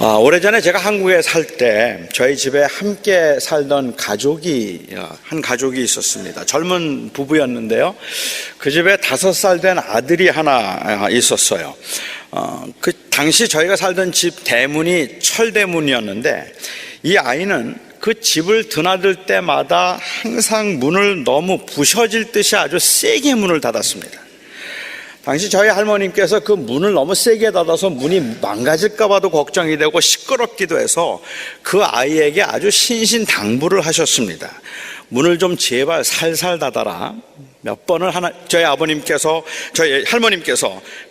오래전에 제가 한국에 살 때 저희 집에 함께 살던 한 가족이 있었습니다. 젊은 부부였는데요. 그 집에 5살 된 아들이 하나 있었어요. 그 당시 저희가 살던 집 대문이 철대문이었는데 이 아이는 그 집을 드나들 때마다 항상 문을 너무 부셔질 듯이 아주 세게 문을 닫았습니다. 당시 저희 할머님께서 그 문을 너무 세게 닫아서 문이 망가질까 봐도 걱정이 되고 시끄럽기도 해서 그 아이에게 아주 신신당부를 하셨습니다. 문을 좀 제발 살살 닫아라. 몇 번을 저희 할머님께서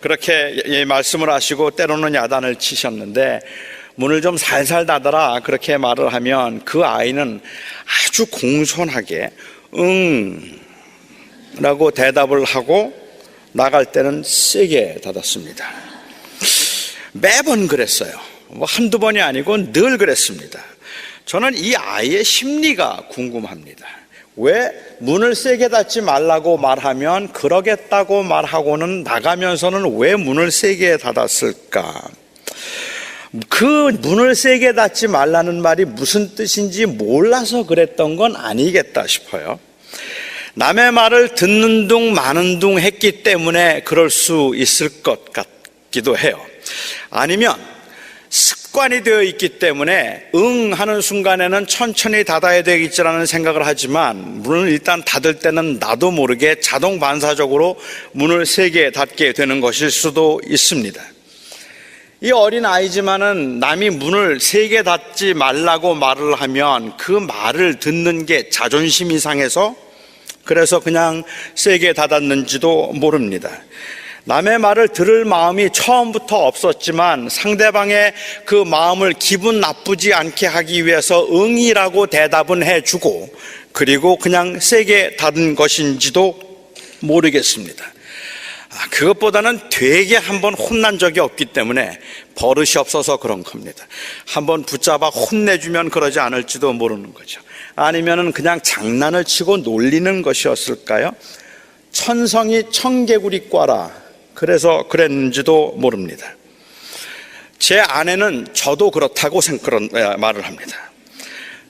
그렇게 말씀을 하시고 때로는 야단을 치셨는데 문을 좀 살살 닫아라 그렇게 말을 하면 그 아이는 아주 공손하게 응 라고 대답을 하고 나갈 때는 세게 닫았습니다. 매번 그랬어요. 한두 번이 아니고 늘 그랬습니다. 저는 이 아이의 심리가 궁금합니다. 왜 문을 세게 닫지 말라고 말하면 그러겠다고 말하고는 나가면서는 왜 문을 세게 닫았을까? 그 문을 세게 닫지 말라는 말이 무슨 뜻인지 몰라서 그랬던 건 아니겠다 싶어요. 남의 말을 듣는 둥 마는 둥 했기 때문에 그럴 수 있을 것 같기도 해요. 아니면 습관이 되어 있기 때문에 응 하는 순간에는 천천히 닫아야 되겠지라는 생각을 하지만 문을 일단 닫을 때는 나도 모르게 자동 반사적으로 문을 세게 닫게 되는 것일 수도 있습니다. 이 어린 아이지만은 남이 문을 세게 닫지 말라고 말을 하면 그 말을 듣는 게 자존심이 상해서 그래서 그냥 세게 닫았는지도 모릅니다. 남의 말을 들을 마음이 처음부터 없었지만 상대방의 그 마음을 기분 나쁘지 않게 하기 위해서 응이라고 대답은 해주고 그리고 그냥 세게 닫은 것인지도 모르겠습니다. 그것보다는 되게 한번 혼난 적이 없기 때문에 버릇이 없어서 그런 겁니다. 한번 붙잡아 혼내주면 그러지 않을지도 모르는 거죠. 아니면은 그냥 장난을 치고 놀리는 것이었을까요? 천성이 청개구리과라 그래서 그랬는지도 모릅니다. 제 아내는 저도 그렇다고 그런 말을 합니다.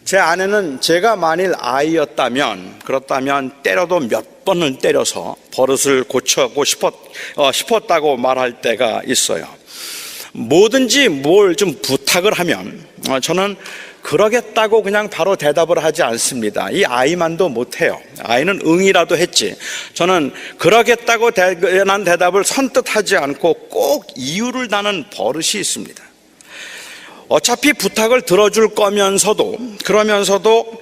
제 아내는 제가 만일 아이였다면 그렇다면 때려도 몇 번을 때려서 버릇을 고쳐고 싶었다고 말할 때가 있어요. 뭐든지 뭘 좀 부탁을 하면 저는 그러겠다고 그냥 바로 대답을 하지 않습니다. 이 아이만도 못해요. 아이는 응이라도 했지. 저는 그러겠다고 난 대답을 선뜻 하지 않고 꼭 이유를 다는 버릇이 있습니다. 어차피 부탁을 들어줄 그러면서도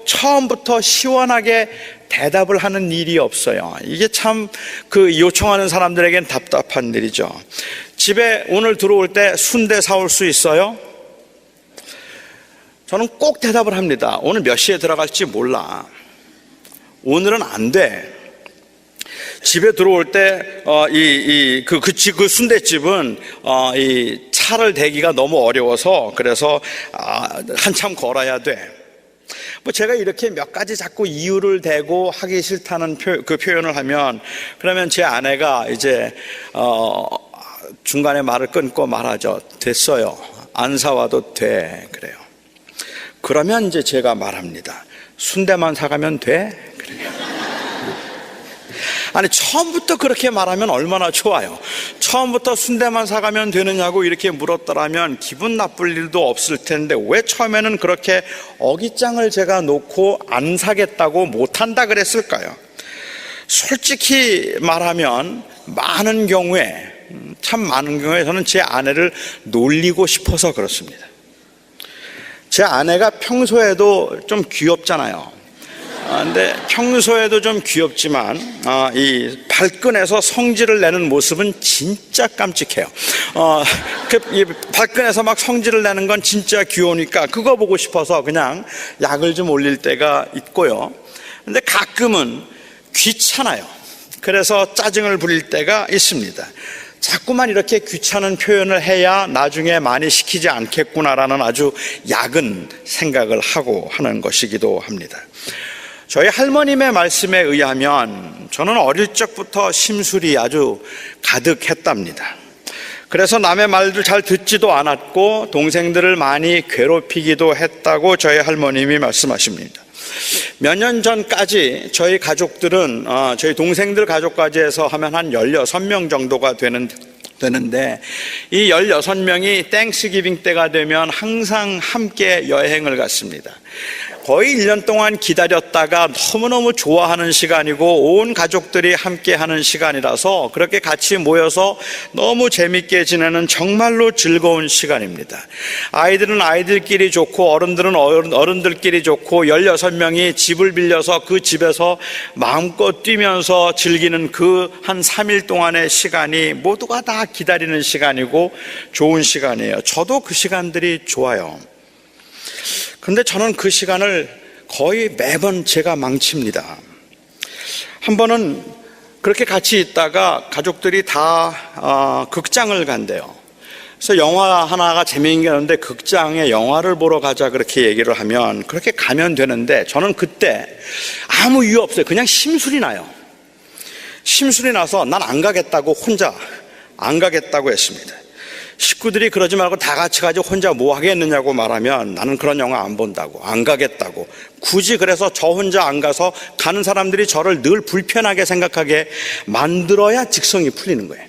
처음부터 시원하게 대답을 하는 일이 없어요. 이게 참 요청하는 사람들에겐 답답한 일이죠. 집에 오늘 들어올 때 순대 사올 수 있어요? 저는 꼭 대답을 합니다. 오늘 몇 시에 들어갈지 몰라. 오늘은 안 돼. 집에 들어올 때 그 순대집은 이 차를 대기가 너무 어려워서 그래서 한참 걸어야 돼. 제가 이렇게 몇 가지 자꾸 이유를 대고 하기 싫다는 그 표현을 하면 그러면 제 아내가 이제 중간에 말을 끊고 말하죠. 됐어요. 안 사와도 돼. 그래요. 그러면 이제 제가 말합니다. 순대만 사가면 돼? 그래요. 아니 처음부터 그렇게 말하면 얼마나 좋아요. 처음부터 순대만 사가면 되느냐고 이렇게 물었더라면 기분 나쁠 일도 없을 텐데 왜 처음에는 그렇게 어깃장을 제가 놓고 안 사겠다고 못한다 그랬을까요? 솔직히 말하면 많은 경우에 저는 제 아내를 놀리고 싶어서 그렇습니다. 제 아내가 평소에도 좀 귀엽잖아요. 근데 평소에도 좀 귀엽지만 이 발끈해서 성질을 내는 모습은 진짜 깜찍해요. 이 발끈해서 막 성질을 내는 건 진짜 귀여우니까 그거 보고 싶어서 그냥 약을 좀 올릴 때가 있고요. 근데 가끔은 귀찮아요. 그래서 짜증을 부릴 때가 있습니다. 자꾸만 이렇게 귀찮은 표현을 해야 나중에 많이 시키지 않겠구나라는 아주 야근 생각을 하고 하는 것이기도 합니다. 저희 할머님의 말씀에 의하면 저는 어릴 적부터 심술이 아주 가득했답니다. 그래서 남의 말들 잘 듣지도 않았고 동생들을 많이 괴롭히기도 했다고 저희 할머님이 말씀하십니다. 몇 년 전까지 저희 가족들은 저희 동생들 가족까지 해서 하면 한 16명 정도가 되는데 이 16명이 땡스기빙 때가 되면 항상 함께 여행을 갔습니다. 거의 1년 동안 기다렸다가 너무너무 좋아하는 시간이고 온 가족들이 함께 하는 시간이라서 그렇게 같이 모여서 너무 재밌게 지내는 정말로 즐거운 시간입니다. 아이들은 아이들끼리 좋고 어른들은 어른들끼리 좋고 16명이 집을 빌려서 그 집에서 마음껏 뛰면서 즐기는 그 한 3일 동안의 시간이 모두가 다 기다리는 시간이고 좋은 시간이에요. 저도 그 시간들이 좋아요. 근데 저는 그 시간을 거의 매번 제가 망칩니다. 한 번은 그렇게 같이 있다가 가족들이 다 극장을 간대요. 그래서 영화 하나가 재미있는 게 있는데 극장에 영화를 보러 가자 그렇게 얘기를 하면 그렇게 가면 되는데 저는 그때 아무 이유 없어요. 그냥 심술이 나요. 심술이 나서 난 안 가겠다고 혼자 안 가겠다고 했습니다. 식구들이 그러지 말고 다 같이 가지 혼자 뭐 하겠느냐고 말하면 나는 그런 영화 안 본다고, 안 가겠다고. 굳이 그래서 저 혼자 안 가서 가는 사람들이 저를 늘 불편하게 생각하게 만들어야 직성이 풀리는 거예요.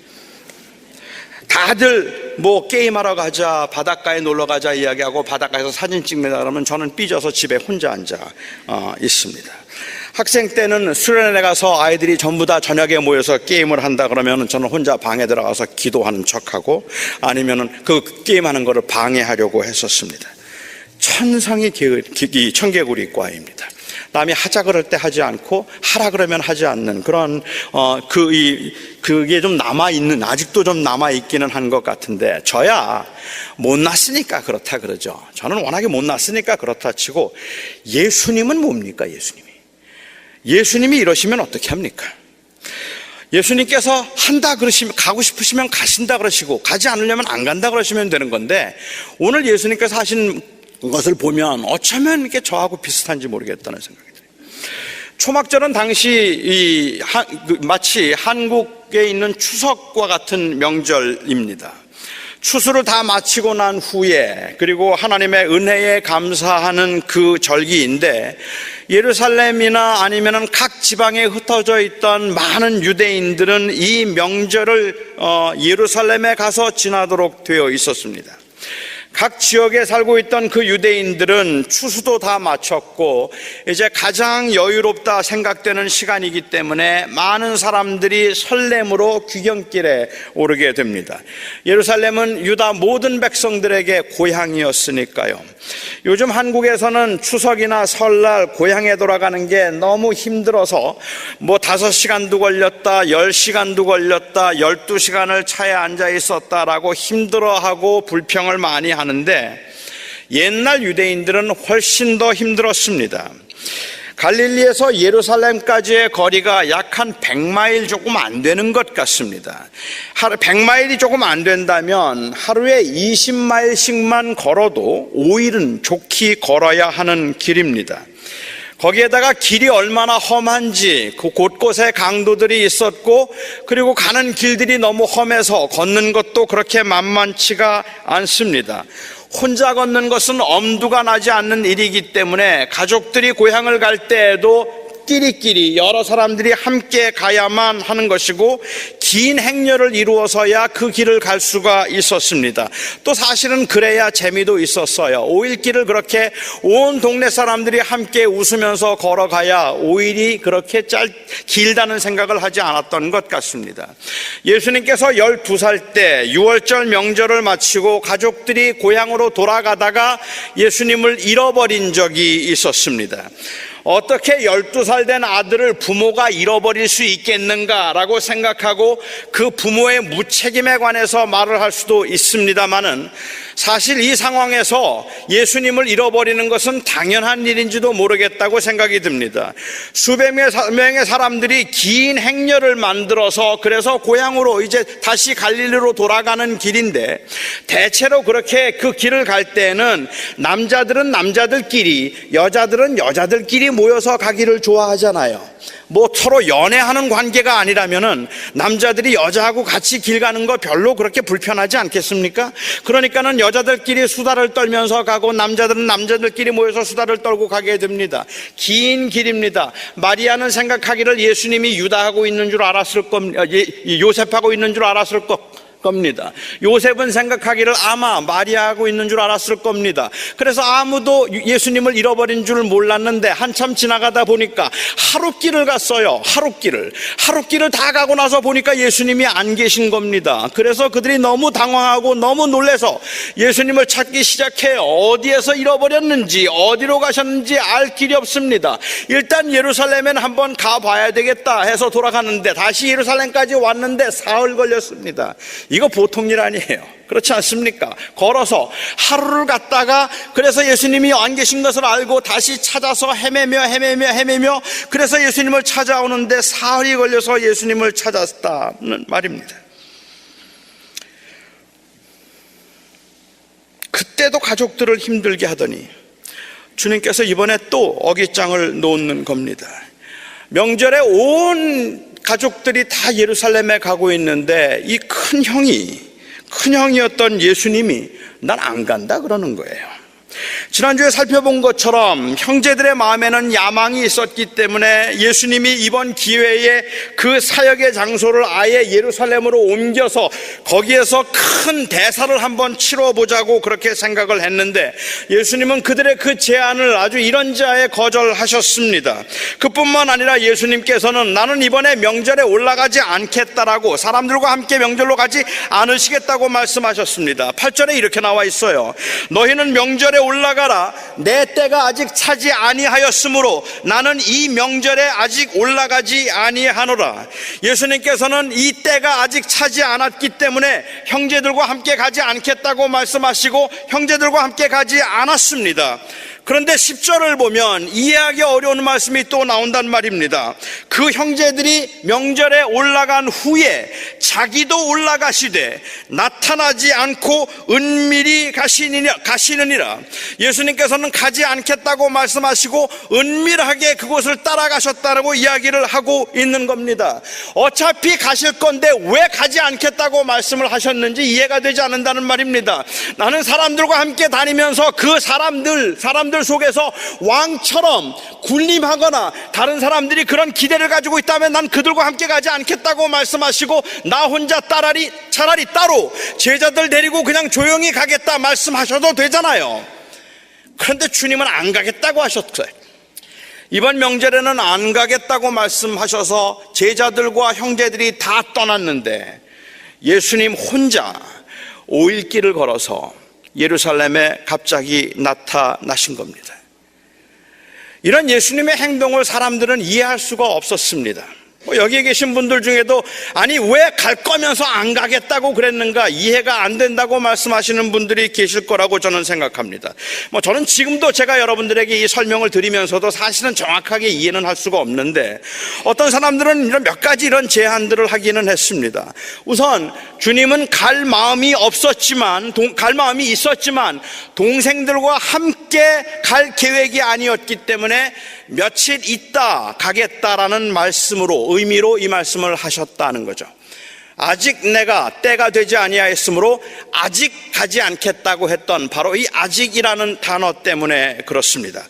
다들 뭐 게임하러 가자, 바닷가에 놀러 가자 이야기하고 바닷가에서 사진 찍는다 그러면 저는 삐져서 집에 혼자 앉아 있습니다. 학생 때는 수련회 가서 아이들이 전부 다 저녁에 모여서 게임을 한다 그러면 저는 혼자 방에 들어가서 기도하는 척하고 아니면은 그 게임하는 거를 방해하려고 했었습니다. 천상의 청개구리 과입니다. 남이 하자 그럴 때 하지 않고 하라 그러면 하지 않는 그런 그게 좀 남아있는, 아직도 좀 남아있기는 한 것 같은데 저야 못났으니까 그렇다 그러죠. 저는 워낙에 못났으니까 그렇다 치고 예수님은 뭡니까? 예수님이 이러시면 어떻게 합니까? 예수님께서 한다 그러시면 가고 싶으시면 가신다 그러시고 가지 않으려면 안 간다 그러시면 되는 건데 오늘 예수님께서 하신 것을 보면 어쩌면 이렇게 저하고 비슷한지 모르겠다는 생각이 들어요. 초막절은 당시 마치 한국에 있는 추석과 같은 명절입니다. 추수를 다 마치고 난 후에 그리고 하나님의 은혜에 감사하는 그 절기인데 예루살렘이나 아니면은 각 지방에 흩어져 있던 많은 유대인들은 이 명절을 예루살렘에 가서 지나도록 되어 있었습니다. 각 지역에 살고 있던 그 유대인들은 추수도 다 마쳤고 이제 가장 여유롭다 생각되는 시간이기 때문에 많은 사람들이 설렘으로 귀경길에 오르게 됩니다. 예루살렘은 유다 모든 백성들에게 고향이었으니까요. 요즘 한국에서는 추석이나 설날 고향에 돌아가는 게 너무 힘들어서 뭐 5시간도 걸렸다, 10시간도 걸렸다, 12시간을 차에 앉아 있었다라고 힘들어하고 불평을 많이 하는데 옛날 유대인들은 훨씬 더 힘들었습니다. 갈릴리에서 예루살렘까지의 거리가 약 한 100마일 조금 안 되는 것 같습니다. 100마일이 조금 안 된다면 하루에 20마일씩만 걸어도 5일은 좋게 걸어야 하는 길입니다. 거기에다가 길이 얼마나 험한지 그 곳곳에 강도들이 있었고 그리고 가는 길들이 너무 험해서 걷는 것도 그렇게 만만치가 않습니다. 혼자 걷는 것은 엄두가 나지 않는 일이기 때문에 가족들이 고향을 갈 때에도 끼리끼리 여러 사람들이 함께 가야만 하는 것이고 긴 행렬을 이루어서야 그 길을 갈 수가 있었습니다. 또 사실은 그래야 재미도 있었어요. 5일 길을 그렇게 온 동네 사람들이 함께 웃으면서 걸어가야 5일이 그렇게 길다는 생각을 하지 않았던 것 같습니다. 예수님께서 12살 때 6월절 명절을 마치고 가족들이 고향으로 돌아가다가 예수님을 잃어버린 적이 있었습니다. 어떻게 12살 된 아들을 부모가 잃어버릴 수 있겠는가라고 생각하고 그 부모의 무책임에 관해서 말을 할 수도 있습니다만은 사실 이 상황에서 예수님을 잃어버리는 것은 당연한 일인지도 모르겠다고 생각이 듭니다. 수백 명의 사람들이 긴 행렬을 만들어서 그래서 고향으로 이제 다시 갈릴리로 돌아가는 길인데 대체로 그렇게 그 길을 갈 때는 남자들은 남자들끼리 여자들은 여자들끼리 모여서 가기를 좋아하잖아요. 뭐 서로 연애하는 관계가 아니라면은 남자들이 여자하고 같이 길 가는 거 별로 그렇게 불편하지 않겠습니까? 그러니까는 여자들끼리 수다를 떨면서 가고 남자들은 남자들끼리 모여서 수다를 떨고 가게 됩니다. 긴 길입니다. 마리아는 생각하기를 예수님이 유다하고 있는 줄 알았을 겁니다. 요셉하고 있는 줄 알았을 겁니다. 요셉은 생각하기를 아마 마리아하고 있는 줄 알았을 겁니다. 그래서 아무도 예수님을 잃어버린 줄 몰랐는데 한참 지나가다 보니까 하룻길을 갔어요. 하룻길을 다 가고 나서 보니까 예수님이 안 계신 겁니다. 그래서 그들이 너무 당황하고 너무 놀라서 예수님을 찾기 시작해요. 어디에서 잃어버렸는지, 어디로 가셨는지 알 길이 없습니다. 일단 예루살렘엔 한번 가봐야 되겠다 해서 돌아가는데 다시 예루살렘까지 왔는데 사흘 걸렸습니다. 이거 보통 일 아니에요. 그렇지 않습니까? 걸어서 하루를 갔다가 그래서 예수님이 안 계신 것을 알고 다시 찾아서 헤매며 그래서 예수님을 찾아오는데 사흘이 걸려서 예수님을 찾았다는 말입니다. 그때도 가족들을 힘들게 하더니 주님께서 이번에 또 어깃장을 놓는 겁니다. 명절에 온 가족들이 다 예루살렘에 가고 있는데 이 큰 형이었던 예수님이 난 안 간다 그러는 거예요. 지난주에 살펴본 것처럼 형제들의 마음에는 야망이 있었기 때문에 예수님이 이번 기회에 그 사역의 장소를 아예 예루살렘으로 옮겨서 거기에서 큰 대사를 한번 치러보자고 그렇게 생각을 했는데 예수님은 그들의 그 제안을 아주 이런저에 거절하셨습니다. 그뿐만 아니라 예수님께서는 나는 이번에 명절에 올라가지 않겠다라고 사람들과 함께 명절로 가지 않으시겠다고 말씀하셨습니다. 8절에 이렇게 나와 있어요. 너희는 명절에 올라가라. 내 때가 아직 차지 아니하였으므로 나는 이 명절에 아직 올라가지 아니하노라. 예수님께서는 이 때가 아직 차지 않았기 때문에 형제들과 함께 가지 않겠다고 말씀하시고 형제들과 함께 가지 않았습니다. 그런데 10절을 보면 이해하기 어려운 말씀이 또 나온단 말입니다. 그 형제들이 명절에 올라간 후에 자기도 올라가시되 나타나지 않고 은밀히 가시느니라. 예수님께서는 가지 않겠다고 말씀하시고 은밀하게 그곳을 따라가셨다고 이야기를 하고 있는 겁니다. 어차피 가실 건데 왜 가지 않겠다고 말씀을 하셨는지 이해가 되지 않는다는 말입니다. 나는 사람들과 함께 다니면서 그 사람들 속에서 왕처럼 군림하거나 다른 사람들이 그런 기대를 가지고 있다면 난 그들과 함께 가지 않겠다고 말씀하시고 나 혼자 차라리 따로 제자들 데리고 그냥 조용히 가겠다 말씀하셔도 되잖아요. 그런데 주님은 안 가겠다고 하셨어요. 이번 명절에는 안 가겠다고 말씀하셔서 제자들과 형제들이 다 떠났는데 예수님 혼자 5일길을 걸어서 예루살렘에 갑자기 나타나신 겁니다. 이런 예수님의 행동을 사람들은 이해할 수가 없었습니다. 여기에 계신 분들 중에도 아니 왜 갈 거면서 안 가겠다고 그랬는가 이해가 안 된다고 말씀하시는 분들이 계실 거라고 저는 생각합니다. 저는 지금도 제가 여러분들에게 이 설명을 드리면서도 사실은 정확하게 이해는 할 수가 없는데 어떤 사람들은 이런 몇 가지 이런 제안들을 하기는 했습니다. 우선 주님은 갈 마음이 있었지만 동생들과 함께 갈 계획이 아니었기 때문에 며칠 있다 가겠다라는 의미로 이 말씀을 하셨다는 거죠. 아직 내가 때가 되지 아니하였으므로 아직 가지 않겠다고 했던 바로 이 아직이라는 단어 때문에 그렇습니다.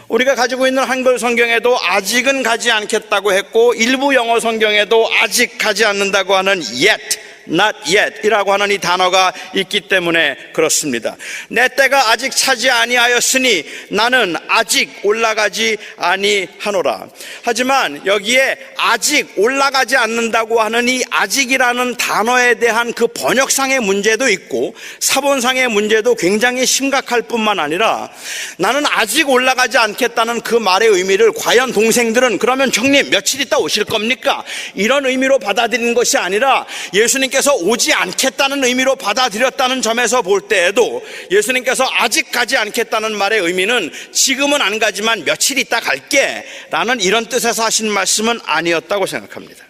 우리가 가지고 있는 한글 성경에도 아직은 가지 않겠다고 했고 일부 영어 성경에도 아직 가지 않는다고 하는 yet, not yet 이라고 하는 이 단어가 있기 때문에 그렇습니다. 내 때가 아직 차지 아니하였으니 나는 아직 올라가지 아니하노라. 하지만 여기에 아직 올라가지 않는다고 하는 이 아직이라는 단어에 대한 그 번역상의 문제도 있고 사본상의 문제도 굉장히 심각할 뿐만 아니라 나는 아직 올라가지 않겠다는 그 말의 의미를 과연 동생들은 그러면 형님 며칠 있다 오실 겁니까? 이런 의미로 받아들이는 것이 아니라 예수님께서 오지 않겠다는 의미로 받아들였다는 점에서 볼 때에도 예수님께서 아직 가지 않겠다는 말의 의미는 지금은 안 가지만 며칠 있다 갈게 라는 이런 뜻에서 하신 말씀은 아니었다고 생각합니다.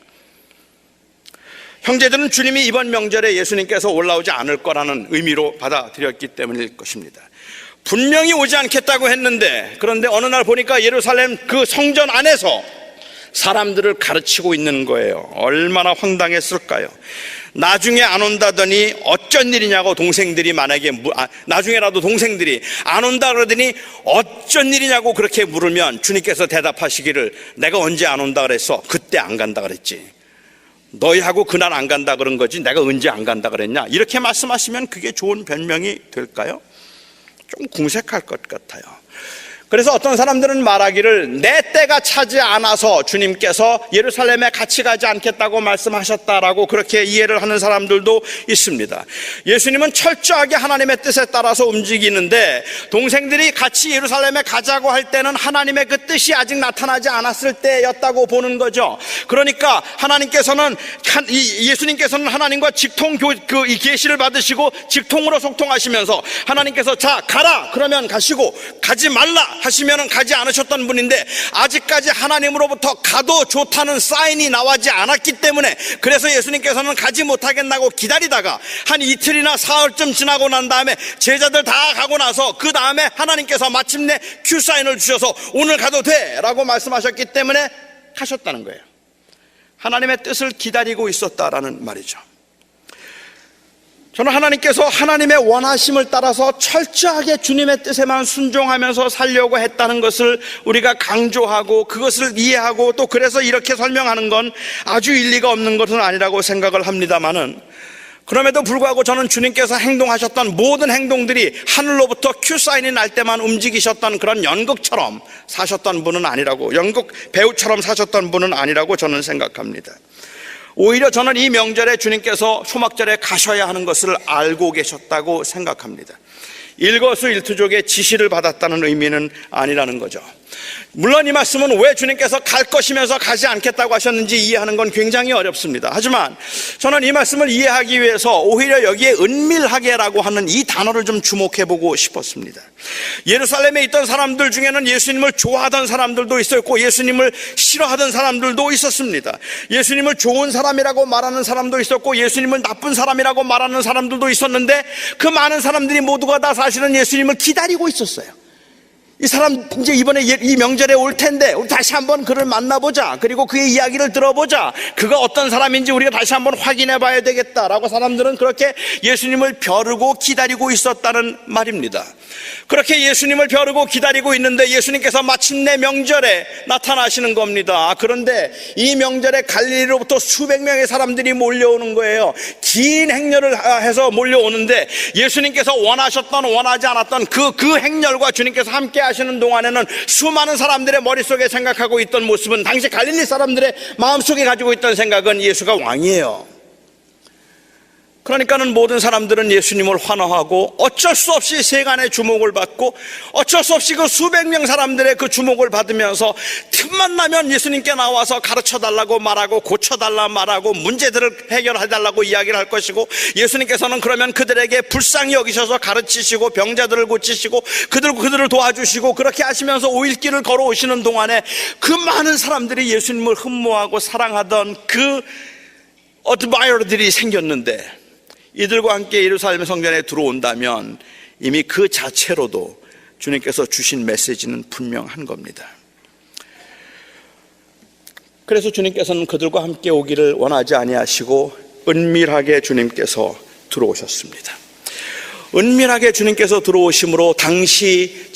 형제들은 주님이 이번 명절에 예수님께서 올라오지 않을 거라는 의미로 받아들였기 때문일 것입니다. 분명히 오지 않겠다고 했는데 그런데 어느 날 보니까 예루살렘 그 성전 안에서 사람들을 가르치고 있는 거예요. 얼마나 황당했을까요? 나중에 안 온다더니 어쩐 일이냐고 동생들이 만약에 나중에라도 동생들이 안 온다 그러더니 어쩐 일이냐고 그렇게 물으면 주님께서 대답하시기를 내가 언제 안 온다 그랬어? 그때 안 간다 그랬지. 너희하고 그날 안 간다 그런 거지 내가 언제 안 간다 그랬냐? 이렇게 말씀하시면 그게 좋은 변명이 될까요? 좀 궁색할 것 같아요. 그래서 어떤 사람들은 말하기를 내 때가 차지 않아서 주님께서 예루살렘에 같이 가지 않겠다고 말씀하셨다라고 그렇게 이해를 하는 사람들도 있습니다. 예수님은 철저하게 하나님의 뜻에 따라서 움직이는데 동생들이 같이 예루살렘에 가자고 할 때는 하나님의 그 뜻이 아직 나타나지 않았을 때였다고 보는 거죠. 그러니까 예수님께서는 하나님과 직통 이 계시를 받으시고 직통으로 소통하시면서 하나님께서 자 가라 그러면 가시고 가지 말라 하시면은 가지 않으셨던 분인데 아직까지 하나님으로부터 가도 좋다는 사인이 나오지 않았기 때문에 그래서 예수님께서는 가지 못하겠다고 기다리다가 한 이틀이나 사흘쯤 지나고 난 다음에 제자들 다 가고 나서 그 다음에 하나님께서 마침내 큐사인을 주셔서 오늘 가도 돼 라고 말씀하셨기 때문에 가셨다는 거예요. 하나님의 뜻을 기다리고 있었다라는 말이죠. 저는 하나님께서 하나님의 원하심을 따라서 철저하게 주님의 뜻에만 순종하면서 살려고 했다는 것을 우리가 강조하고 그것을 이해하고 또 그래서 이렇게 설명하는 건 아주 일리가 없는 것은 아니라고 생각을 합니다만은 그럼에도 불구하고 저는 주님께서 행동하셨던 모든 행동들이 하늘로부터 큐사인이 날 때만 움직이셨던 그런 연극처럼 사셨던 분은 아니라고 연극 배우처럼 사셨던 분은 아니라고 저는 생각합니다. 오히려 저는 이 명절에 주님께서 초막절에 가셔야 하는 것을 알고 계셨다고 생각합니다. 일거수일투족의 지시를 받았다는 의미는 아니라는 거죠. 물론 이 말씀은 왜 주님께서 갈 것이면서 가지 않겠다고 하셨는지 이해하는 건 굉장히 어렵습니다. 하지만 저는 이 말씀을 이해하기 위해서 오히려 여기에 은밀하게라고 하는 이 단어를 좀 주목해보고 싶었습니다. 예루살렘에 있던 사람들 중에는 예수님을 좋아하던 사람들도 있었고 예수님을 싫어하던 사람들도 있었습니다. 예수님을 좋은 사람이라고 말하는 사람도 있었고 예수님을 나쁜 사람이라고 말하는 사람들도 있었는데 그 많은 사람들이 모두가 다 사실은 예수님을 기다리고 있었어요. 이 사람 이제 이번에 이 명절에 올 텐데 우리 다시 한번 그를 만나보자. 그리고 그의 이야기를 들어보자. 그가 어떤 사람인지 우리가 다시 한번 확인해 봐야 되겠다라고 사람들은 그렇게 예수님을 벼르고 기다리고 있었다는 말입니다. 그렇게 예수님을 벼르고 기다리고 있는데 예수님께서 마침내 명절에 나타나시는 겁니다. 그런데 이 명절에 갈릴리로부터 수백 명의 사람들이 몰려오는 거예요. 긴 행렬을 해서 몰려오는데 예수님께서 원하셨던 원하지 않았던 그 행렬과 주님께서 함께 하시는 동안에는 수많은 사람들의 머릿속에 생각하고 있던 모습은 당시 갈릴리 사람들의 마음속에 가지고 있던 생각은 예수가 왕이에요. 그러니까는 모든 사람들은 예수님을 환호하고 어쩔 수 없이 세간의 주목을 받고 어쩔 수 없이 그 수백 명 사람들의 그 주목을 받으면서 틈만 나면 예수님께 나와서 가르쳐달라고 말하고 고쳐달라 말하고 문제들을 해결해달라고 이야기를 할 것이고 예수님께서는 그러면 그들에게 불쌍히 여기셔서 가르치시고 병자들을 고치시고 그들을 도와주시고 그렇게 하시면서 오일길을 걸어오시는 동안에 그 많은 사람들이 예수님을 흠모하고 사랑하던 그 어드마이어들이 생겼는데 이들과 함께 예루살렘 성전에 들어온다면 이미 그 자체로도 주님께서 주신 메시지는 분명한 겁니다. 그래서 주님께서는 그들과 함께 오기를 원하지 아니하시고 은밀하게 주님께서 들어오셨습니다. 은밀하게 주님께서 들어오심으로 당시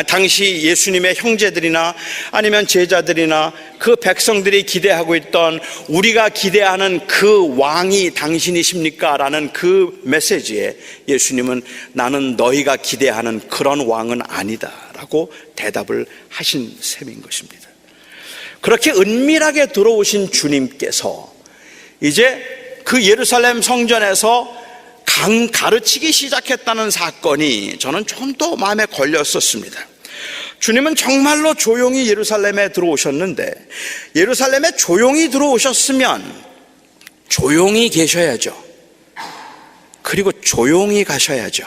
당시 예수님의 형제들이나 아니면 제자들이나 그 백성들이 기대하고 있던 우리가 기대하는 그 왕이 당신이십니까? 라는 그 메시지에 예수님은 나는 너희가 기대하는 그런 왕은 아니다 라고 대답을 하신 셈인 것입니다. 그렇게 은밀하게 들어오신 주님께서 이제 그 예루살렘 성전에서 가르치기 시작했다는 사건이 저는 좀 더 마음에 걸렸었습니다. 주님은 정말로 조용히 예루살렘에 들어오셨는데 예루살렘에 조용히 들어오셨으면 조용히 계셔야죠. 그리고 조용히 가셔야죠.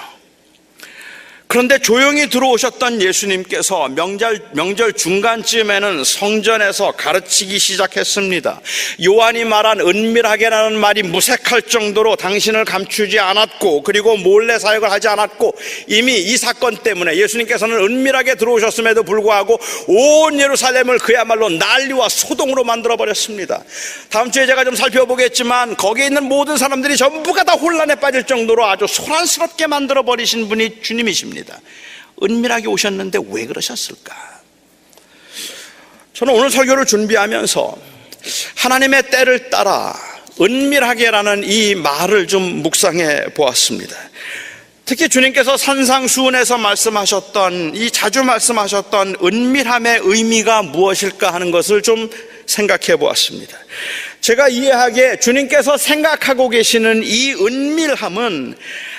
그런데 조용히 들어오셨던 예수님께서 명절 중간쯤에는 성전에서 가르치기 시작했습니다. 요한이 말한 은밀하게라는 말이 무색할 정도로 당신을 감추지 않았고, 그리고 몰래 사역을 하지 않았고, 이미 이 사건 때문에 예수님께서는 은밀하게 들어오셨음에도 불구하고 온 예루살렘을 그야말로 난리와 소동으로 만들어버렸습니다. 다음 주에 제가 좀 살펴보겠지만 거기에 있는 모든 사람들이 전부가 다 혼란에 빠질 정도로 아주 소란스럽게 만들어버리신 분이 주님이십니다. 은밀하게 오셨는데 왜 그러셨을까? 저는 오늘 설교를 준비하면서 하나님의 때를 따라 은밀하게라는 이 말을 좀 묵상해 보았습니다. 특히 주님께서 산상수훈에서 말씀하셨던, 이 자주 말씀하셨던 은밀함의 의미가 무엇일까 하는 것을 좀 생각해 보았습니다. 제가 이해하기에 주님께서 생각하고 계시는 이 은밀함은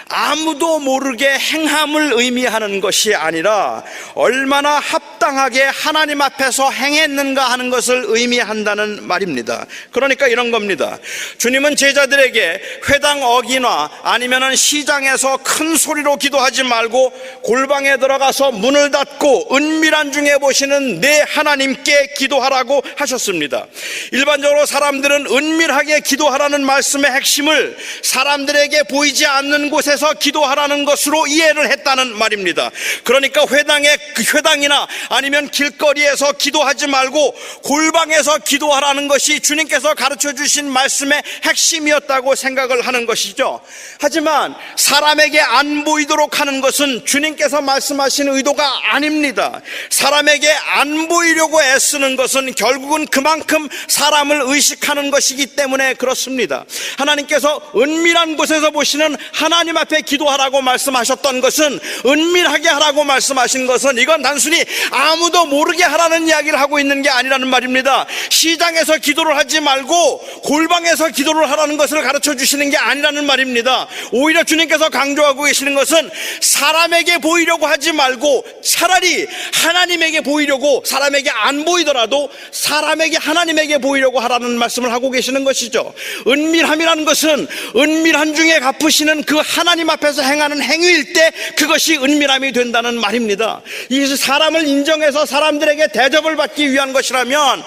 아무도 모르게 행함을 의미하는 것이 아니라 얼마나 합당하게 하나님 앞에서 행했는가 하는 것을 의미한다는 말입니다. 그러니까 이런 겁니다. 주님은 제자들에게 회당 어기나 아니면은 시장에서 큰 소리로 기도하지 말고 골방에 들어가서 문을 닫고 은밀한 중에 보시는 내 하나님께 기도하라고 하셨습니다. 일반적으로 사람들은 은밀하게 기도하라는 말씀의 핵심을 사람들에게 보이지 않는 곳에서 기도하라는 것으로 이해를 했다는 말입니다. 그러니까 회당이나 아니면 길거리에서 기도하지 말고 골방에서 기도하라는 것이 주님께서 가르쳐 주신 말씀의 핵심이었다고 생각을 하는 것이죠. 하지만 사람에게 안 보이도록 하는 것은 주님께서 말씀하신 의도가 아닙니다. 사람에게 안 보이려고 애쓰는 것은 결국은 그만큼 사람을 의식하는 것이기 때문에 그렇습니다. 하나님께서 은밀한 곳에서 보시는 하나님 앞에 기도하라고 말씀하셨던 것은, 은밀하게 하라고 말씀하신 것은, 이건 단순히 아무도 모르게 하라는 이야기를 하고 있는 게 아니라는 말입니다. 시장에서 기도를 하지 말고 골방에서 기도를 하라는 것을 가르쳐 주시는 게 아니라는 말입니다. 오히려 주님께서 강조하고 계시는 것은 사람에게 보이려고 하지 말고 차라리 하나님에게 보이려고, 사람에게 안 보이더라도 사람에게, 하나님에게 보이려고 하라는 말씀을 하고 계시는 것이죠. 은밀함이라는 것은 은밀한 중에 갚으시는 그 하나님 앞에서 행하는 행위일 때 그것이 은밀함이 된다는 말입니다. 이것이 사람을 인정해서 사람들에게 대접을 받기 위한 것이라면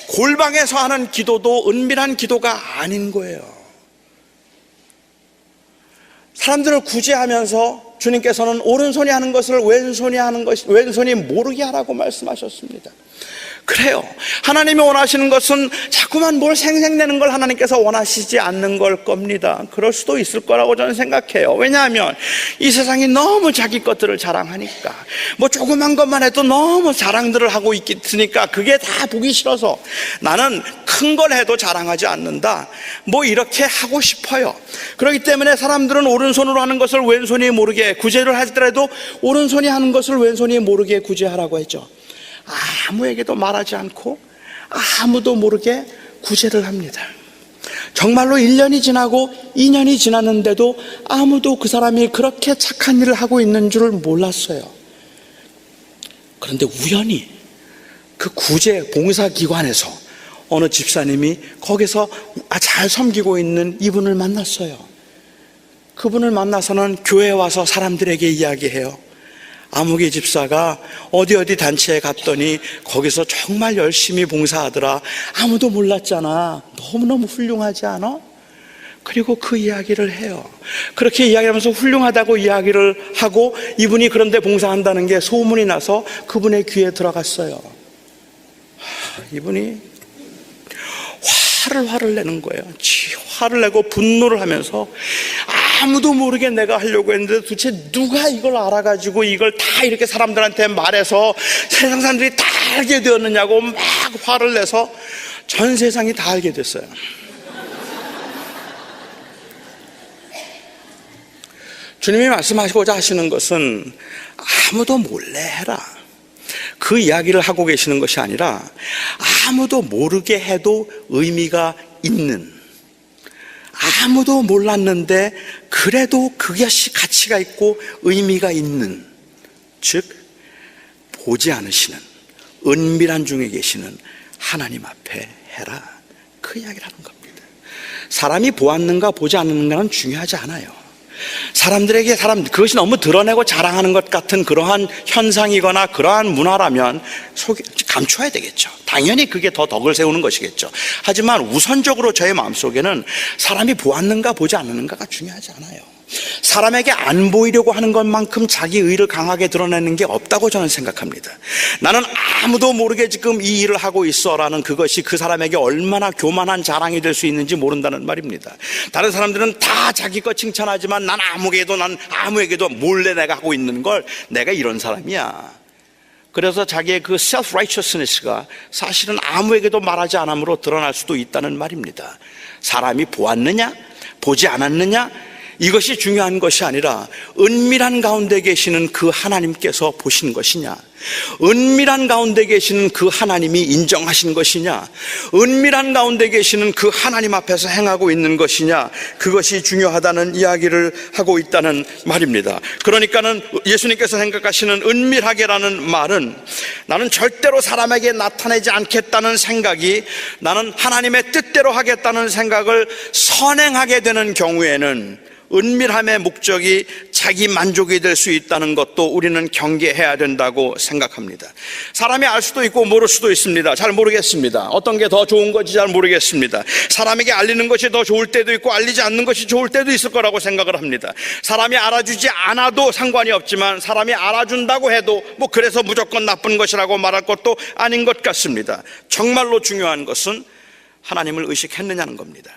골방에서 하는 기도도 은밀한 기도가 아닌 거예요. 사람들을 구제하면서 주님께서는 오른손이 하는 것을 왼손이 모르게 하라고 말씀하셨습니다. 그래요. 하나님이 원하시는 것은 자꾸만 뭘 생색내는 걸 하나님께서 원하시지 않는 걸 겁니다. 그럴 수도 있을 거라고 저는 생각해요. 왜냐하면 이 세상이 너무 자기 것들을 자랑하니까, 뭐 조그만 것만 해도 너무 자랑들을 하고 있으니까 그게 다 보기 싫어서 나는 큰 걸 해도 자랑하지 않는다, 뭐 이렇게 하고 싶어요. 그렇기 때문에 사람들은 오른손으로 하는 것을 왼손이 모르게, 구제를 하더라도 오른손이 하는 것을 왼손이 모르게 구제하라고 했죠. 아무에게도 말하지 않고 아무도 모르게 구제를 합니다. 정말로 1년이 지나고 2년이 지났는데도 아무도 그 사람이 그렇게 착한 일을 하고 있는 줄 몰랐어요. 그런데 우연히 그 구제 봉사기관에서 어느 집사님이 거기서 잘 섬기고 있는 이분을 만났어요. 그분을 만나서는 교회에 와서 사람들에게 이야기해요. 아무개 집사가 어디 단체에 갔더니 거기서 정말 열심히 봉사하더라. 아무도 몰랐잖아. 너무너무 훌륭하지 않아? 그리고 그 이야기를 해요. 그렇게 이야기하면서 훌륭하다고 이야기를 하고 이분이 그런데 봉사한다는 게 소문이 나서 그분의 귀에 들어갔어요. 이분이 화를 내는 거예요. 화를 내고 분노를 하면서 아무도 모르게 내가 하려고 했는데 도대체 누가 이걸 알아가지고 이걸 다 이렇게 사람들한테 말해서 세상 사람들이 다 알게 되었느냐고 막 화를 내서 전 세상이 다 알게 됐어요. 주님이 말씀하시고자 하시는 것은 아무도 몰래 해라, 그 이야기를 하고 계시는 것이 아니라 아무도 모르게 해도 의미가 있는, 아무도 몰랐는데 그래도 그것이 가치가 있고 의미가 있는, 즉 보지 않으시는 은밀한 중에 계시는 하나님 앞에 해라, 그 이야기를 하는 겁니다. 사람이 보았는가 보지 않는가는 중요하지 않아요. 사람들에게 그것이 너무 드러내고 자랑하는 것 같은 그러한 현상이거나 그러한 문화라면 감춰야 되겠죠. 당연히 그게 더 덕을 세우는 것이겠죠. 하지만 우선적으로 저의 마음속에는 사람이 보았는가 보지 않는가가 중요하지 않아요. 사람에게 안 보이려고 하는 것만큼 자기 의를 강하게 드러내는 게 없다고 저는 생각합니다. 나는 아무도 모르게 지금 이 일을 하고 있어라는 그것이 그 사람에게 얼마나 교만한 자랑이 될 수 있는지 모른다는 말입니다. 다른 사람들은 다 자기 것 칭찬하지만 난 아무에게도 몰래 내가 하고 있는 걸 내가 이런 사람이야. 그래서 자기의 그 self-righteousness가 사실은 아무에게도 말하지 않음으로 드러날 수도 있다는 말입니다. 사람이 보았느냐 보지 않았느냐 이것이 중요한 것이 아니라 은밀한 가운데 계시는 그 하나님께서 보신 것이냐, 은밀한 가운데 계시는 그 하나님이 인정하신 것이냐, 은밀한 가운데 계시는 그 하나님 앞에서 행하고 있는 것이냐, 그것이 중요하다는 이야기를 하고 있다는 말입니다. 그러니까는 예수님께서 생각하시는 은밀하게라는 말은 나는 절대로 사람에게 나타내지 않겠다는 생각이 나는 하나님의 뜻대로 하겠다는 생각을 선행하게 되는 경우에는 은밀함의 목적이 자기 만족이 될 수 있다는 것도 우리는 경계해야 된다고 생각합니다. 사람이 알 수도 있고 모를 수도 있습니다. 잘 모르겠습니다. 어떤 게 더 좋은 건지 잘 모르겠습니다. 사람에게 알리는 것이 더 좋을 때도 있고 알리지 않는 것이 좋을 때도 있을 거라고 생각을 합니다. 사람이 알아주지 않아도 상관이 없지만 사람이 알아준다고 해도 그래서 무조건 나쁜 것이라고 말할 것도 아닌 것 같습니다. 정말로 중요한 것은 하나님을 의식했느냐는 겁니다.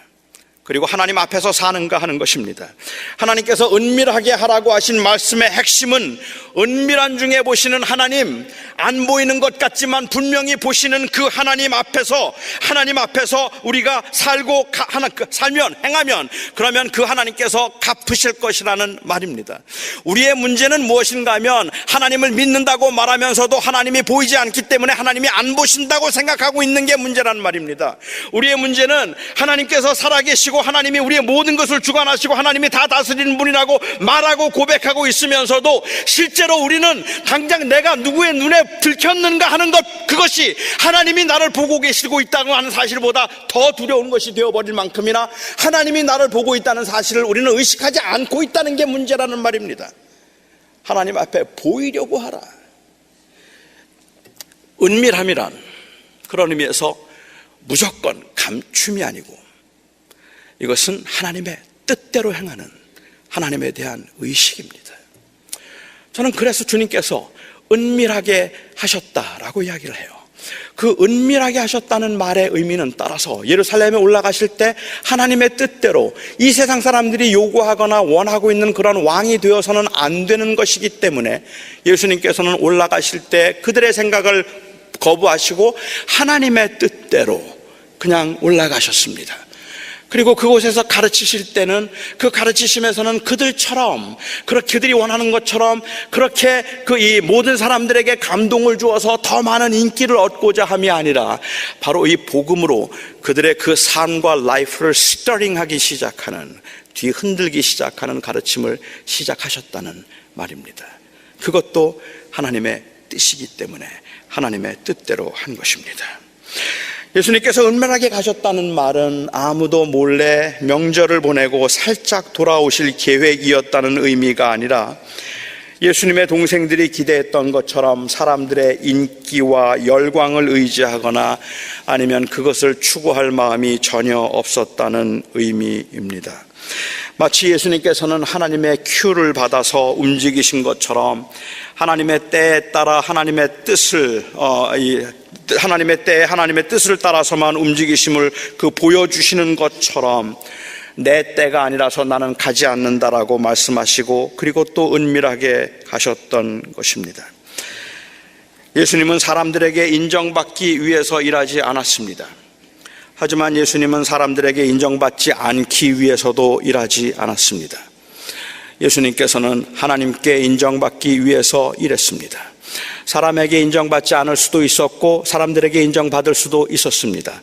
그리고 하나님 앞에서 사는가 하는 것입니다. 하나님께서 은밀하게 하라고 하신 말씀의 핵심은 은밀한 중에 보시는 하나님, 안 보이는 것 같지만 분명히 보시는 그 하나님 앞에서 우리가 살면 행하면 그러면 그 하나님께서 갚으실 것이라는 말입니다. 우리의 문제는 무엇인가 하면 하나님을 믿는다고 말하면서도 하나님이 보이지 않기 때문에 하나님이 안 보신다고 생각하고 있는 게 문제라는 말입니다. 우리의 문제는 하나님께서 살아계시고 하나님이 우리의 모든 것을 주관하시고 하나님이 다 다스리는 분이라고 말하고 고백하고 있으면서도 실제로 우리는 당장 내가 누구의 눈에 들켰는가 하는 것, 그것이 하나님이 나를 보고 계시고 있다고 하는 사실보다 더 두려운 것이 되어버릴 만큼이나 하나님이 나를 보고 있다는 사실을 우리는 의식하지 않고 있다는 게 문제라는 말입니다. 하나님 앞에 보이려고 하라. 은밀함이란 그런 의미에서 무조건 감춤이 아니고 이것은 하나님의 뜻대로 행하는 하나님에 대한 의식입니다. 저는 그래서 주님께서 은밀하게 하셨다라고 이야기를 해요. 그 은밀하게 하셨다는 말의 의미는 따라서 예루살렘에 올라가실 때 하나님의 뜻대로 이 세상 사람들이 요구하거나 원하고 있는 그런 왕이 되어서는 안 되는 것이기 때문에 예수님께서는 올라가실 때 그들의 생각을 거부하시고 하나님의 뜻대로 그냥 올라가셨습니다. 그리고 그곳에서 가르치실 때는 그 가르치심에서는 그들처럼 그들이 원하는 것처럼 그렇게 이 모든 사람들에게 감동을 주어서 더 많은 인기를 얻고자 함이 아니라 바로 이 복음으로 그들의 그 삶과 라이프를 스터링하기 시작하는, 뒤흔들기 시작하는 가르침을 시작하셨다는 말입니다. 그것도 하나님의 뜻이기 때문에 하나님의 뜻대로 한 것입니다. 예수님께서 은밀하게 가셨다는 말은 아무도 몰래 명절을 보내고 살짝 돌아오실 계획이었다는 의미가 아니라 예수님의 동생들이 기대했던 것처럼 사람들의 인기와 열광을 의지하거나 아니면 그것을 추구할 마음이 전혀 없었다는 의미입니다. 마치 예수님께서는 하나님의 큐를 받아서 움직이신 것처럼 하나님의 때에 따라 하나님의 뜻을 하나님의 때에 하나님의 뜻을 따라서만 움직이심을 보여주시는 것처럼 내 때가 아니라서 나는 가지 않는다라고 말씀하시고 그리고 또 은밀하게 가셨던 것입니다. 예수님은 사람들에게 인정받기 위해서 일하지 않았습니다. 하지만 예수님은 사람들에게 인정받지 않기 위해서도 일하지 않았습니다. 예수님께서는 하나님께 인정받기 위해서 일했습니다. 사람에게 인정받지 않을 수도 있었고 사람들에게 인정받을 수도 있었습니다.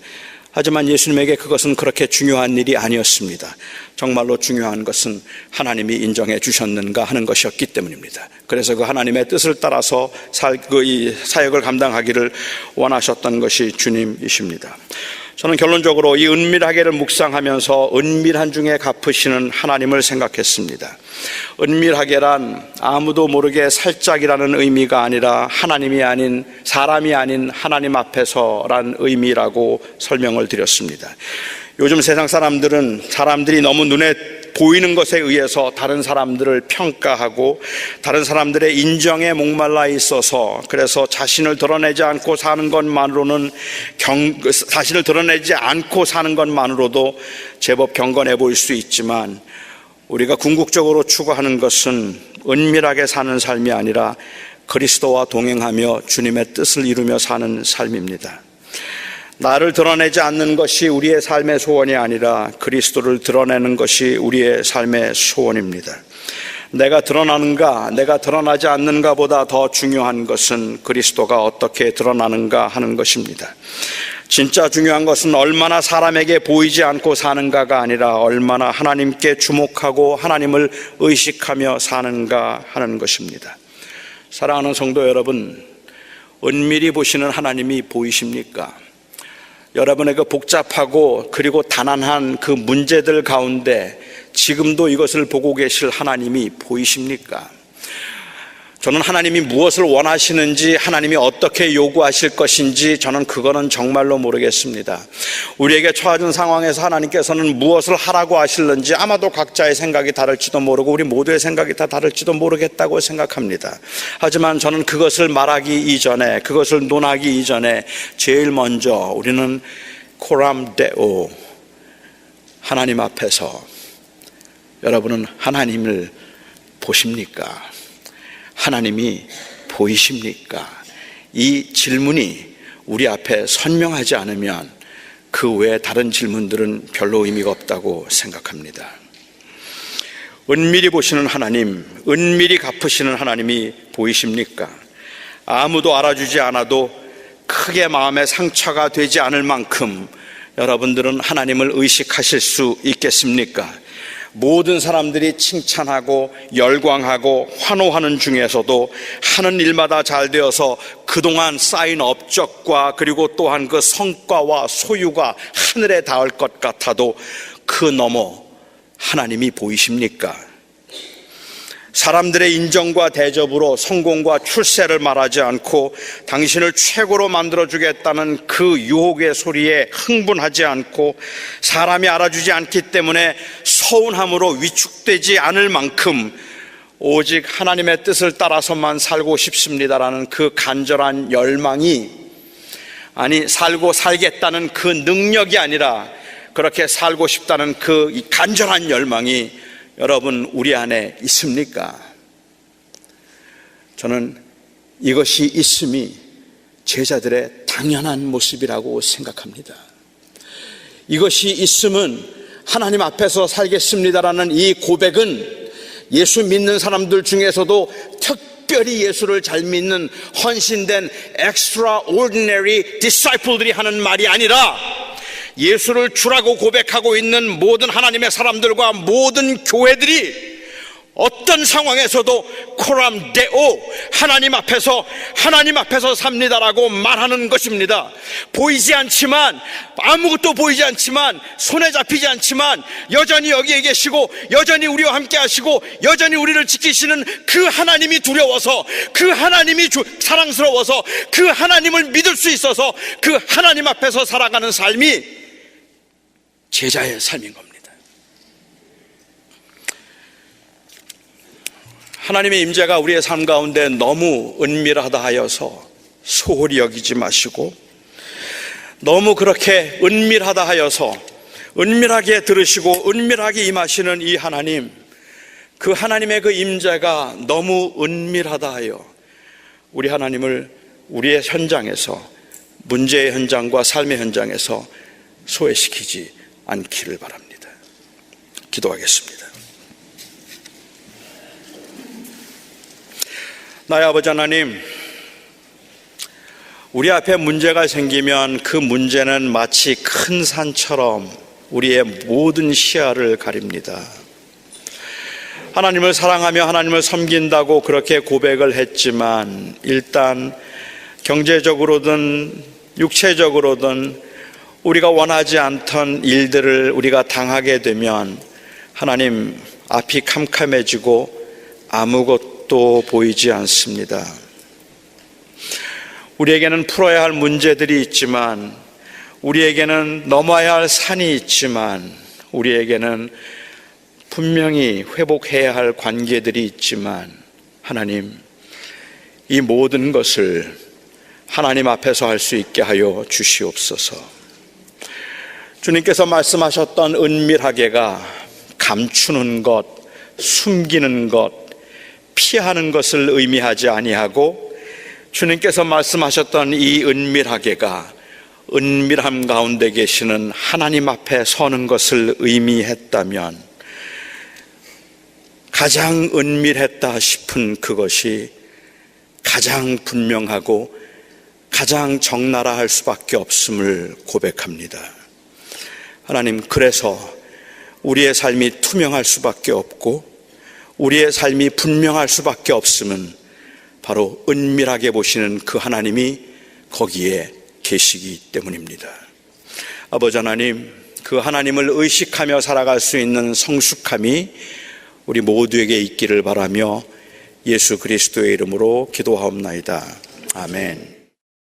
하지만 예수님에게 그것은 그렇게 중요한 일이 아니었습니다. 정말로 중요한 것은 하나님이 인정해 주셨는가 하는 것이었기 때문입니다. 그래서 그 하나님의 뜻을 따라서 이 사역을 감당하기를 원하셨던 것이 주님이십니다. 저는 결론적으로 이 은밀하게를 묵상하면서 은밀한 중에 갚으시는 하나님을 생각했습니다. 은밀하게란 아무도 모르게 살짝이라는 의미가 아니라 하나님이 아닌, 사람이 아닌 하나님 앞에서란 의미라고 설명을 드렸습니다. 요즘 세상 사람들이 너무 눈에 보이는 것에 의해서 다른 사람들을 평가하고 다른 사람들의 인정에 목말라 있어서, 그래서 자신을 드러내지 않고 사는 것만으로도 제법 경건해 보일 수 있지만, 우리가 궁극적으로 추구하는 것은 은밀하게 사는 삶이 아니라 그리스도와 동행하며 주님의 뜻을 이루며 사는 삶입니다. 나를 드러내지 않는 것이 우리의 삶의 소원이 아니라 그리스도를 드러내는 것이 우리의 삶의 소원입니다. 내가 드러나는가, 내가 드러나지 않는가 보다 더 중요한 것은 그리스도가 어떻게 드러나는가 하는 것입니다. 진짜 중요한 것은 얼마나 사람에게 보이지 않고 사는가가 아니라 얼마나 하나님께 주목하고 하나님을 의식하며 사는가 하는 것입니다. 사랑하는 성도 여러분, 은밀히 보시는 하나님이 보이십니까? 여러분의 그 복잡하고 그리고 단안한 그 문제들 가운데 지금도 이것을 보고 계실 하나님이 보이십니까? 저는 하나님이 무엇을 원하시는지, 하나님이 어떻게 요구하실 것인지 저는 그거는 정말로 모르겠습니다. 우리에게 처해진 상황에서 하나님께서는 무엇을 하라고 하실는지 아마도 각자의 생각이 다를지도 모르고 우리 모두의 생각이 다 다를지도 모르겠다고 생각합니다. 하지만 저는 그것을 말하기 이전에, 그것을 논하기 이전에 제일 먼저 우리는 코람 데오, 하나님 앞에서 여러분은 하나님을 보십니까? 하나님이 보이십니까? 이 질문이 우리 앞에 선명하지 않으면 그 외에 다른 질문들은 별로 의미가 없다고 생각합니다. 은밀히 보시는 하나님, 은밀히 갚으시는 하나님이 보이십니까? 아무도 알아주지 않아도 크게 마음에 상처가 되지 않을 만큼 여러분들은 하나님을 의식하실 수 있겠습니까? 모든 사람들이 칭찬하고 열광하고 환호하는 중에서도 하는 일마다 잘 되어서 그동안 쌓인 업적과 그리고 또한 그 성과와 소유가 하늘에 닿을 것 같아도 그 너머 하나님이 보이십니까? 사람들의 인정과 대접으로 성공과 출세를 말하지 않고 당신을 최고로 만들어주겠다는 그 유혹의 소리에 흥분하지 않고 사람이 알아주지 않기 때문에 서운함으로 위축되지 않을 만큼 오직 하나님의 뜻을 따라서만 살고 싶습니다라는 그 간절한 열망이, 아니 살고 살겠다는 그 능력이 아니라 그렇게 살고 싶다는 그 간절한 열망이 여러분 우리 안에 있습니까? 저는 이것이 있음이 제자들의 당연한 모습이라고 생각합니다. 이것이 있음은 하나님 앞에서 살겠습니다라는 이 고백은 예수 믿는 사람들 중에서도 특별히 예수를 잘 믿는 헌신된 extraordinary disciple들이 하는 말이 아니라 예수를 주라고 고백하고 있는 모든 하나님의 사람들과 모든 교회들이 어떤 상황에서도 코람 데오, 하나님 앞에서 삽니다라고 말하는 것입니다. 보이지 않지만, 아무것도 보이지 않지만, 손에 잡히지 않지만 여전히 여기에 계시고 여전히 우리와 함께 하시고 여전히 우리를 지키시는 그 하나님이 두려워서, 그 하나님이 사랑스러워서, 그 하나님을 믿을 수 있어서 그 하나님 앞에서 살아가는 삶이 제자의 삶인 겁니다. 하나님의 임재가 우리의 삶 가운데 너무 은밀하다 하여서 소홀히 여기지 마시고, 너무 그렇게 은밀하다 하여서 은밀하게 들으시고 은밀하게 임하시는 이 하나님, 그 하나님의 그 임재가 너무 은밀하다 하여 우리 하나님을 우리의 현장에서, 문제의 현장과 삶의 현장에서 소외시키지 않기를 바랍니다. 기도하겠습니다. 나의 아버지 하나님, 우리 앞에 문제가 생기면 그 문제는 마치 큰 산처럼 우리의 모든 시야를 가립니다. 하나님을 사랑하며 하나님을 섬긴다고 그렇게 고백을 했지만 일단 경제적으로든 육체적으로든 우리가 원하지 않던 일들을 우리가 당하게 되면 하나님 앞이 캄캄해지고 아무것도 보이지 않습니다. 우리에게는 풀어야 할 문제들이 있지만, 우리에게는 넘어야 할 산이 있지만, 우리에게는 분명히 회복해야 할 관계들이 있지만, 하나님, 이 모든 것을 하나님 앞에서 할 수 있게 하여 주시옵소서. 주님께서 말씀하셨던 은밀하게가 감추는 것, 숨기는 것, 피하는 것을 의미하지 아니하고, 주님께서 말씀하셨던 이 은밀하게가 은밀함 가운데 계시는 하나님 앞에 서는 것을 의미했다면, 가장 은밀했다 싶은 그것이 가장 분명하고 가장 적나라할 수밖에 없음을 고백합니다. 하나님, 그래서 우리의 삶이 투명할 수밖에 없고 우리의 삶이 분명할 수밖에 없음은 바로 은밀하게 보시는 그 하나님이 거기에 계시기 때문입니다. 아버지 하나님, 그 하나님을 의식하며 살아갈 수 있는 성숙함이 우리 모두에게 있기를 바라며 예수 그리스도의 이름으로 기도하옵나이다. 아멘.